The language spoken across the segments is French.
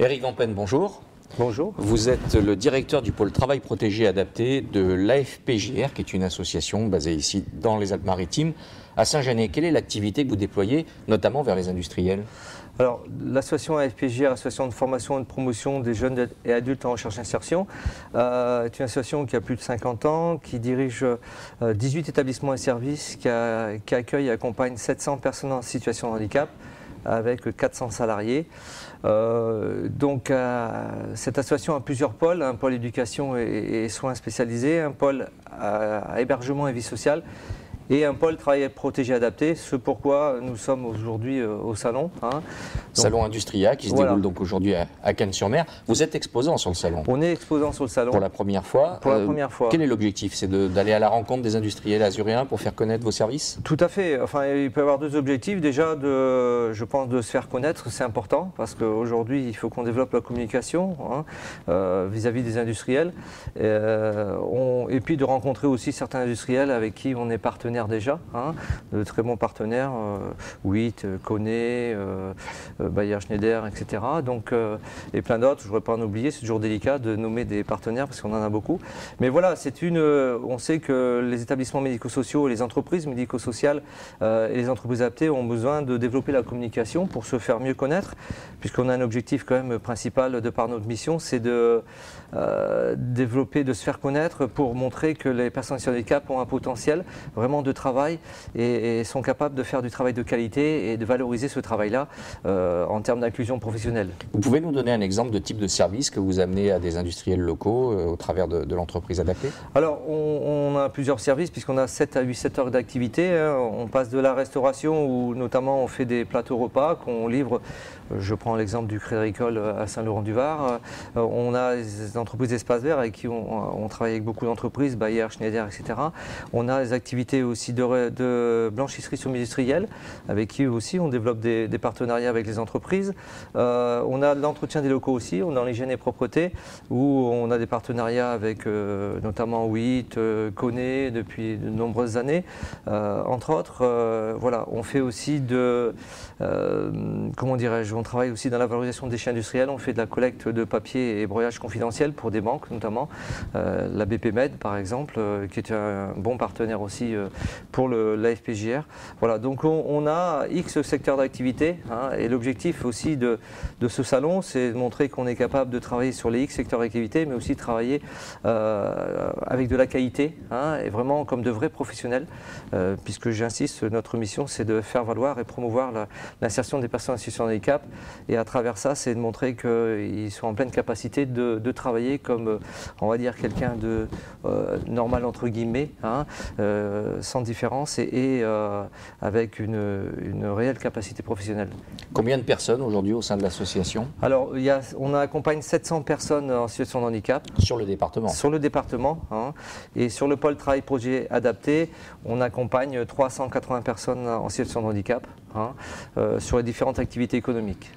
Eric Vampen, bonjour. Bonjour. Vous êtes le directeur du pôle travail protégé adapté de l'AFPJR, qui est une association basée ici dans les Alpes-Maritimes, à Saint-Genès. Quelle est l'activité que vous déployez, notamment vers les industriels? Alors, l'association AFPJR, Association de formation et de promotion des jeunes et adultes en recherche et insertion, est une association qui a plus de 50 ans, qui dirige 18 établissements et services, qui accueille et accompagne 700 personnes en situation de handicap, avec 400 salariés. Cette association a plusieurs pôles, un pôle éducation et soins spécialisés, un pôle hébergement et vie sociale, et un pôle travail protégé adapté, ce pourquoi nous sommes aujourd'hui au salon. Salon Industria qui se déroule donc aujourd'hui à Cannes-sur-Mer. Vous êtes exposant sur le salon. On est exposant sur le salon. Pour la première fois. Pour la première fois. Quel est l'objectif? C'est d'aller à la rencontre des industriels azuréens pour faire connaître vos services? Tout à fait. Enfin, il peut y avoir deux objectifs. Déjà, je pense, de se faire connaître, c'est important, parce qu'aujourd'hui, il faut qu'on développe la communication vis-à-vis des industriels. Et puis de rencontrer aussi certains industriels avec qui on est partenaire déjà, de très bons partenaires, WIT, Kone, Bayer Schneider, etc. Donc, et plein d'autres, je ne voudrais pas en oublier, c'est toujours délicat de nommer des partenaires parce qu'on en a beaucoup. Mais voilà, on sait que les établissements médico-sociaux, les entreprises médico-sociales et les entreprises adaptées ont besoin de développer la communication pour se faire mieux connaître, puisqu'on a un objectif quand même principal de par notre mission, c'est de développer, de se faire connaître pour montrer que les personnes sur handicap ont un potentiel vraiment de travail et sont capables de faire du travail de qualité et de valoriser ce travail-là en termes d'inclusion professionnelle. Vous pouvez nous donner un exemple de type de service que vous amenez à des industriels locaux au travers de l'entreprise adaptée? Alors, on a plusieurs services puisqu'on a 7 à 8 heures d'activité. On passe de la restauration où notamment on fait des plateaux repas qu'on livre. Je prends l'exemple du Crédit Agricole à Saint-Laurent-du-Var. On a des entreprises d'espace vert avec qui on travaille avec beaucoup d'entreprises, Bayer, Schneider, etc. On a des activités aussi de blanchisserie semi-industrielle avec qui aussi on développe des partenariats avec les entreprises. On a l'entretien des locaux aussi, on est dans l'hygiène et propreté où on a des partenariats avec notamment WIT, Kone depuis de nombreuses années. Entre autres, voilà, on fait aussi comment dirais-je, on travaille aussi dans la valorisation des déchets industriels, on fait de la collecte de papier et broyage confidentiel pour des banques notamment, la BP Med par exemple, qui est un bon partenaire aussi pour l'AFPJR. Voilà, donc on a X secteurs d'activité et l'objectif aussi de ce salon, c'est de montrer qu'on est capable de travailler sur les X secteurs d'activité, mais aussi de travailler avec de la qualité et vraiment comme de vrais professionnels, puisque j'insiste, notre mission c'est de faire valoir et promouvoir l'insertion des personnes en situation de handicap. Et à travers ça, c'est de montrer qu'ils sont en pleine capacité de travailler comme, on va dire, quelqu'un de normal entre guillemets, sans différence et avec une réelle capacité professionnelle. Combien de personnes aujourd'hui au sein de l'association? Alors, on accompagne 700 personnes en situation de handicap. Sur le département? Sur le département. Et sur le pôle travail projet adapté, on accompagne 380 personnes en situation de handicap sur les différentes activités économiques.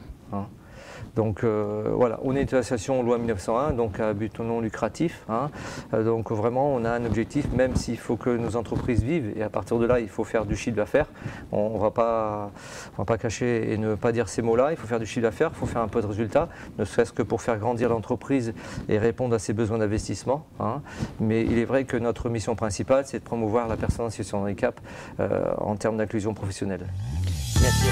Donc voilà, on est une association loi 1901, donc à but non lucratif. Donc vraiment, on a un objectif, même s'il faut que nos entreprises vivent, et à partir de là, il faut faire du chiffre d'affaires. On ne va pas cacher et ne pas dire ces mots-là. Il faut faire du chiffre d'affaires, il faut faire un peu de résultats, ne serait-ce que pour faire grandir l'entreprise et répondre à ses besoins d'investissement. Mais il est vrai que notre mission principale, c'est de promouvoir la personne en situation de handicap en termes d'inclusion professionnelle. Merci.